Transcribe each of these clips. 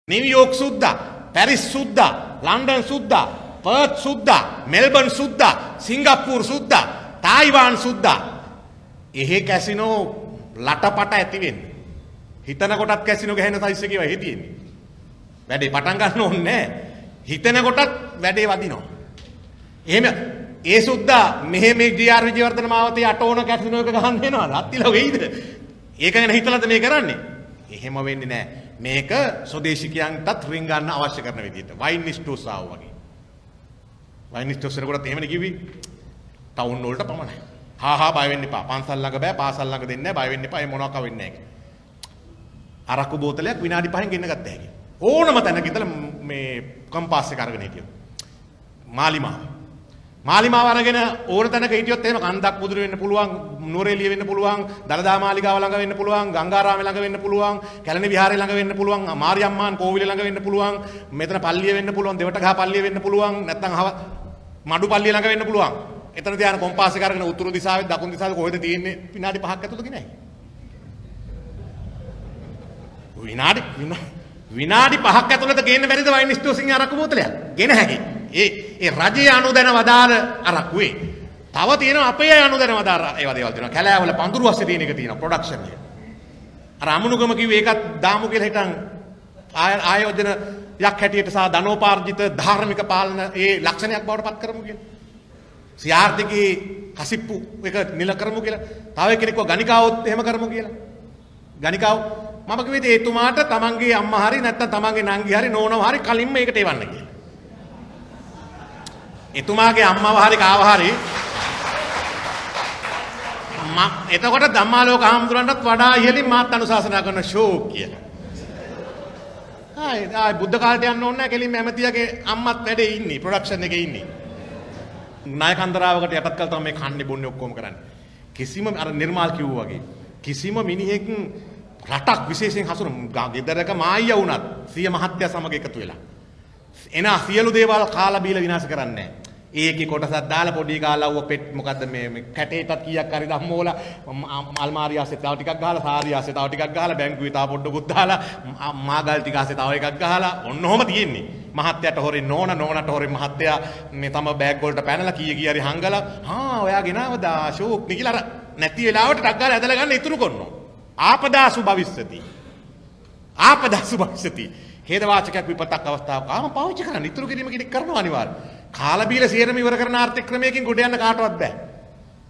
New York සුද්දා, Paris සුද්දා, London සුද්දා, පර්ත් සුද්දා, මෙල්බන් සුද්දා, සිංගප්පූර් සුද්දා, තායිවාන් සුද්දා. එහෙ කැසිනෝ ලටපට ඇති වෙන්නේ. හිතන කොටත් කැසිනෝ ගහන සයිස් එකේ වහේ තියෙන්නේ. වැඩේ පටන් ගන්න ඕනේ නැහැ. හිතන කොටත් වැඩේ වදිනවා. එහෙම ඒ සුද්දා මෙහෙ මේ ජී.ආර්. විජේවර්ධන මාවතේ අටෝන කැසිනෝ එක ගහන්න එනවා. රත්තිලා වෙයිද? ඒක ගැන හිතලාද මේ කරන්නේ? එහෙම වෙන්නේ නැහැ. මේක ස්වදේශිකයන්ටත් රින් ගන්න අවශ්‍ය කරන විදිහට වයින් ස්ටෝර්ස් ආව වගේ. වයින් ස්ටෝර්ස් වලට එහෙමනේ කිව්වේ. ටවුන් වලට පමණයි. හා බය වෙන්න එපා. පන්සල් ළඟ බෑ, පාසල් ළඟ දෙන්නේ නැහැ. බය වෙන්න එපා. ඒ මොනවාක් වෙන්නේ නැහැ. අරක්කු බෝතලයක් විනාඩි 5න් ගෙන්න ගත්ත හැකි. ඕනම තැනක ඉඳලා මේ කම්පාස් එක අරගෙන හිටියොත්. මාලිමාව අරගෙන ඕන තැනක හිටියොත් එහෙම කන්දක් මුදුර වෙන්න පුළුවන්, නුවරඑළිය වෙන්න පුළුවන්, දලදා මාලිගාව ළඟ වෙන්න පුළුවන්, ගංගාරාමේ ළඟ වෙන්න පුළුවන්, කැලණි විහාරේ ළඟ වෙන්න පුළුවන්, මාරියම්මාන් කෝවිල ළඟ වෙන්න පුළුවන්, මෙතන පල්ලිය වෙන්න පුළුවන්, දෙවටගහ පල්ලිය වෙන්න පුළුවන්, නැත්නම් මඩු පල්ලිය ළඟ වෙන්න පුළුවන්. එතන තියාන කොම්පාස් එක අරගෙන උතුරු දිශාවේ දකුණු දිශාවේ කොහෙද තියෙන්නේ විනාඩි 5ක් ඇතුළත ගෙනයි. විනාඩි 5ක් ඇතුළත ගේන්න බැරිද වයින් ස්ටෝර්සින් අරක්කු බෝතලයක්? ගෙන හැකි. ඒ රජයේ අනුදැන වදාළ අරක්කුවේ. තව තියෙනවා අපේ අනුදැන වදාළ ඒවා දේවල් තියෙනවා. කැලෑවල පඳුරු අස්සේ තියෙන එක තියෙනවා ප්‍රොඩක්ෂන් එක. අර අමුණුගම කිව්වේ ඒකත් දාමු කියලා හිටන් ආයෝජන යක් හැටියට සහ ධනෝපාර්ජිත ධාර්මික පාලන ඒ ලක්ෂණයක් බවට පත් කරමු කියලා. සියාර්ථිකේ කසිප්පු එක නිල කරමු කියලා. තව කෙනෙක්ව ගණිකාවොත් එහෙම කරමු කියලා. ගණිකාව මම කිව්වේ එතුමාට තමන්ගේ අම්මා හරි නැත්නම් තමන්ගේ නංගි හරි නෝනව හරි කලින්ම ඒකට එවන්න කියලා. එතුමාගේ අම්මව හරි කාව හරි එතකොට ධම්මාලෝක හාමුදුරන්ටත් වඩා ඉහළින් මාත් අනුශාසනා කරන ෂෝක් කියලා. ආයි බුද්ධ කාලයට යන්න ඕනේ නැහැ කෙලින්ම ඇමතියගේ අම්මත් වැඩේ ඉන්නේ ප්‍රොඩක්ෂන් එකේ ඉන්නේ. නායකන්දරාවකට යටත් කළා තමයි මේ කන්නේ බොන්නේ ඔක්කොම කරන්නේ. කිසිම අර නිර්මාල් කිව්වා වගේ කිසිම මිනිහෙක් රටක් විශේෂයෙන් හසුරු ගෙදරක මායියා වුණත් සිය මහත්ය සමග එකතු වෙලා එන සියලු දේවල් කාලා බීලා විනාශ කරන්නේ නැහැ. ඒකේ කොටසක් දාලා පොඩි කාලව්ව පෙට් මොකද්ද මේ කැටේටත් කීයක් හරි ධම්මෝලා අල්මාරිය ආසේ තව ටිකක් ගහලා සාරිය ආසේ තව ටිකක් ගහලා බැංකුවේ තව පොඩ්ඩකුත් දාලා මාගල් ටික ආසේ තව එකක් ගහලා ඔන්න ඔහම තියෙන්නේ. මහත්යට හොරෙන් නෝනට හොරෙන් මහත්තයා මේ තම බෑග් වලට පැනලා කී හරි හංගලා ඔයා ගෙනාවද ෂෝක් නේ කියලා අර නැති වෙලාවට ටක් ගාලා ඇදලා ගන්න ඉතුරු කරනවා. ආපදාසු භවිෂ්‍යති. හේදවාචකයක් විපතක් අවස්ථාවක ආම පාවිච්චි කරන්න ඉතුරු කිරීම කෙනෙක් කරනවා අනිවාර්යයෙන්. කාලා බීලා සියරම ඉවර කරන ආර්ථික ක්‍රමයකින් ගොඩ යන්න කාටවත් බෑ.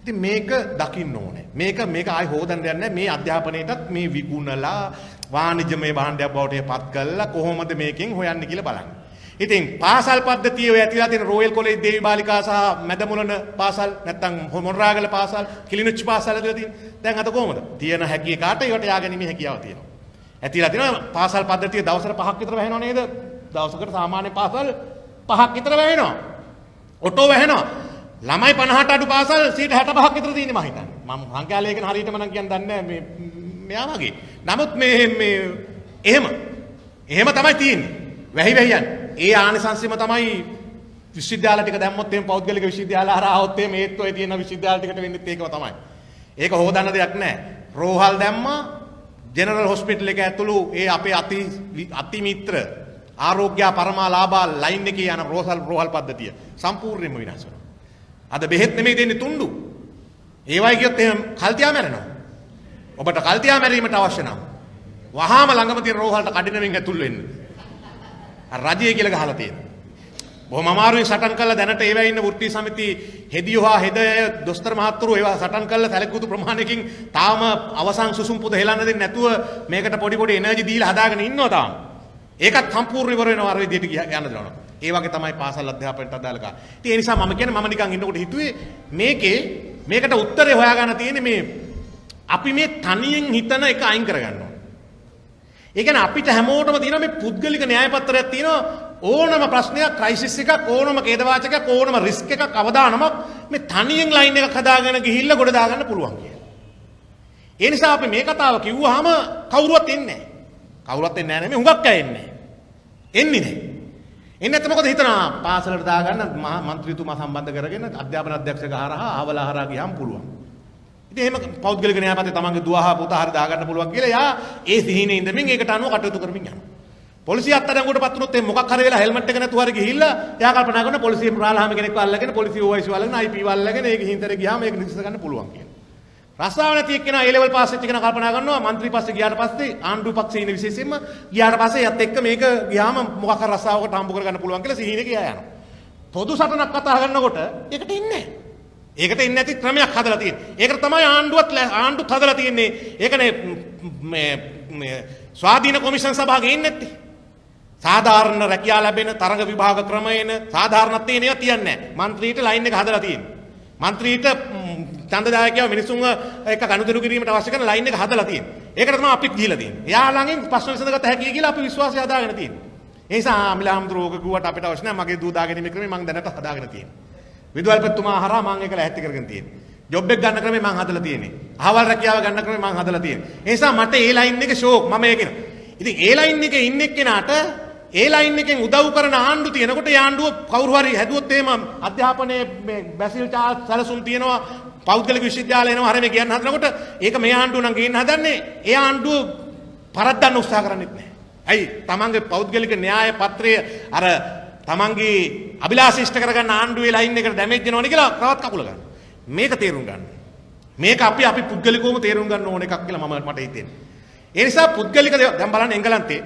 ඉතින් මේක දකින්න ඕනේ. මේක ආයි හොදන්න දෙයක් නැහැ. මේ අධ්‍යාපනයේටත් මේ විගුණලා වාණිජමය භාණ්ඩයක් බවට පත් කළා කොහොමද මේකෙන් හොයන්නේ කියලා බලන්න. ඉතින් පාසල් පද්ධතිය ඔය ඇතිලා තියෙන රෝයල් කොලෙජ් දේවි බාලිකා සහ මැදමුලන පාසල් නැත්නම් මොණරාගල පාසල් කිලිනුච්චි පාසල් ඇතුළේ තියෙන. දැන් අද කොහොමද? තියෙන හැකි එකාට ඒකට යාගැනීමේ හැකියාව තියෙනවා. ඇතිලා තියෙනවා පාසල් පද්ධතිය දවසට 5ක් විතර වැහෙනව නේද? දවසකට සාමාන්‍ය පාසල් 5ක් විතර වැහෙනවා. ඔටෝ වැහෙනවා. ළමයි 50ට අඩු පාසල් 65ක් විතර තියෙන්නේ මම හිතන්නේ. මම සංඛ්‍යාලයකන හරියටම නම් කියන්න දන්නේ නැහැ මේ මෙයා වගේ. නමුත් මේ එහෙම තමයි තියෙන්නේ. වැහි යන්නේ. ඒ ආනිසංසෙම තමයි විශ්වවිද්‍යාල ටික දැම්මොත් එහෙම පෞද්ගලික විශ්වවිද්‍යාල හරහා આવොත් එහෙම ඒත් ඔය තියෙන විශ්වවිද්‍යාල ටිකට වෙන්නෙත් ඒකම තමයි. ඒක හොදන්න දෙයක් නැහැ. රෝහල් දැම්මා ජෙනරල් හොස්පිටල් එක ඇතුළු ඒ අපේ අති මිත්‍ර ආරෝග්‍ය පරමාලාභා ලයින් එකේ යන රෝහල් පද්ධතිය සම්පූර්ණයෙන්ම විනාශ වෙනවා. අද බෙහෙත් නෙමෙයි දෙන්නේ තුණ්ඩු. ඒවයි කියොත් එහෙම කල්තියා මැරෙනවා. ඔබට කල්තියා මැරීමට අවශ්‍ය නම් වහාම ළඟම තියෙන රෝහලට කඩිනමින් ඇතුල් වෙන්න. රජය කියලා ගහලා තියෙනවා. බොහොම අමාරුවෙන් සටන් කළා දැනට ඒවා ඉන්න වෘත්තීය සමිති හෙදියෝහා හෙදය දොස්තර මහත්තුරු ඒවා සටන් කළා සැලකුතු ප්‍රමාණයකින් තාම අවසන් සුසුම් පුද හෙලන්න දෙන්නේ නැතුව මේකට පොඩි එනර්ජි දීලා හදාගෙන ඉන්නවා තාම. ඒකත් සම්පූර්ණ ඉවර වෙනවා අර විදිහට යන්න දෙනවා. ඒ වගේ තමයි පාසල් අධ්‍යාපනයට අදාළ කා. ඉතින් ඒ නිසා මම කියන්නේ මම නිකන් ඉන්නකොට හිතුවේ මේකට උත්තරේ හොයාගන්න තියෙන්නේ මේ අපි මේ තනියෙන් හිතන එක අයින් කරගන්න ඕනේ. ඒ කියන්නේ අපිට හැමෝටම තියෙන මේ පුද්ගලික න්‍යාය පත්‍රයක් තියෙනවා ඕනම ප්‍රශ්නයක් ක්‍රයිසිස් එකක් ඕනම ඛේදවාචකයක් ඕනම රිස්ක් එකක් අවදානමක් මේ තනියෙන් ලයින් එකක් හදාගෙන ගිහිල්ලා ගොඩ දාගන්න පුළුවන් කියලා. ඒ නිසා අපි මේ කතාව කිව්වහම කවුරුවත් එන්නේ නැහැ. කවුරුවත් එන්නේ නැහැ නෙමෙයි හුඟක් අය එන්නේ. එන්නේ නැහැ. එන්නේ නැත්නම් මොකද හිතනවා පාසලට දාගන්න මන්ත්‍රීතුමා සම්බන්ධ කරගෙන අධ්‍යාපන අධ්‍යක්ෂක හරහා ආවලා ගියාම පුළුවන්. ඉතින් එහෙම පෞද්ගලික න්‍යායපත්‍රය තමන්ගේ දුව හා පුතා හරි දාගන්න පුළුවන් කියලා යා ඒ සිහිනේ ඉඳමින් ඒකට අනුව කටයුතු කරමින් යනවා. පොලිසිය අත්අඩංගුවට පත් වුණොත් මොකක් හරි වෙලා හෙල්මට් එක නැතුව හරි ගිහිල්ලා එයා කල්පනා කරන පොලිසිය රාලහාමි කෙනෙක්ව අල්ලගෙන පොලිසිය OIC වලගෙන IP වලගෙන ඒක හින්තර ගියාම ඒක නිදර්ශන ගන්න පුළුවන් කියලා. රස්සාව නැති එක්කෙනා A level පාස් වෙච්ච කෙනා කල්පනා කරනවා മന്ത്രി පස්සේ ගියාට පස්සේ ආණ්ඩුව පක්ෂේ ඉන්න විශේෂයෙන්ම ගියාට පස්සේ යත් එක්ක මේක ගියාම මොකක් හරි රස්සාවකට හම්බ කරගන්න පුළුවන් කියලා සිහිනේ ගියා යනවා. පොදු සටනක් කතා කරනකොට ඒකට ඉන්නේ නැහැ. ඒකට ඉන්නේ නැති ක්‍රමයක් හදලා තියෙන්නේ. ඒකට තමයි ආණ්ඩුත් හදලා තියෙන්නේ. ඒකනේ මේ ස්වාධීන කොමිෂන් සභාවක ඉන්නේ නැත්තේ. සාධාරණ රැකියාව ලැබෙන තරඟ විභාග ක්‍රමයේන සාධාරණත්වයේ නේද තියන්නේ නැහැ. മന്ത്രിට ලයින් එක හදලා තියෙන්නේ. മന്ത്രിට ඡන්දදායකයව මිනිසුන්ව එක ගනුදෙනු කිරීමට අවශ්‍ය කරන ලයින් එක හදලා තියෙන්නේ. ඒකට තමයි අපිත් ගිහිලා තියෙන්නේ. එයා ළඟින් ප්‍රශ්න විසඳගත හැකියි කියලා අපි විශ්වාසය හදාගෙන තියෙන්නේ. ඒ නිසා අමිලාම්ද්‍රෝග කිව්වට අපිට අවශ්‍ය නැහැ. මගේ දූ දාගෙන ඉන්න ක්‍රමේ මම දැනට හදාගෙන තියෙනවා. විදුහල්පතිතුමා හරහා මම ඒක ලැහැත්ති කරගෙන තියෙන්නේ. ජොබ් එක ගන්න ක්‍රමේ මම හදලා තියෙන්නේ. අහවල් රැකියාව ගන්න ක්‍රමේ මම හදලා තියෙන්නේ. ඒ නිසා මට ඒ ලයින් එක ෂෝක් මම ඒකින. ඉතින් ඒ ලයින් එකේ ඉන්න එක්කෙනාට ඒ ලයින් එකෙන් උදව් කරන ආණ්ඩු තියෙනකොට ඒ ආණ්ඩුව කවුරු හරි හැදුවොත් එහෙම අධ්‍යාපනයේ මේ බැසිල් චාර්ජ් සැලසුම් තියෙනවා පෞද්ගලික විශ්වවිද්‍යාල එනවා හරියට කියන්න හදනකොට ඒක මේ ආණ්ඩුව නම් ගේන්න හදන්නේ ඒ ආණ්ඩුව පරද්දන්න උත්සාහ කරන්නේත් නැහැ. ඇයි? තමන්ගේ පෞද්ගලික න්‍යාය පත්‍රය අර තමන්ගේ අභිලාෂ ඉෂ්ට කරගන්න ආණ්ඩුවේ ලයින් එකට ඩැමේජ් වෙනවනේ කියලා තවත් කකුල ගන්න. මේක තේරුම් ගන්න. මේක අපි පුද්ගලිකවම තේරුම් ගන්න ඕන එකක් කියලා මට හිතෙන්නේ. ඒ නිසා පුද්ගලික දැන් බලන්න එංගලන්තේ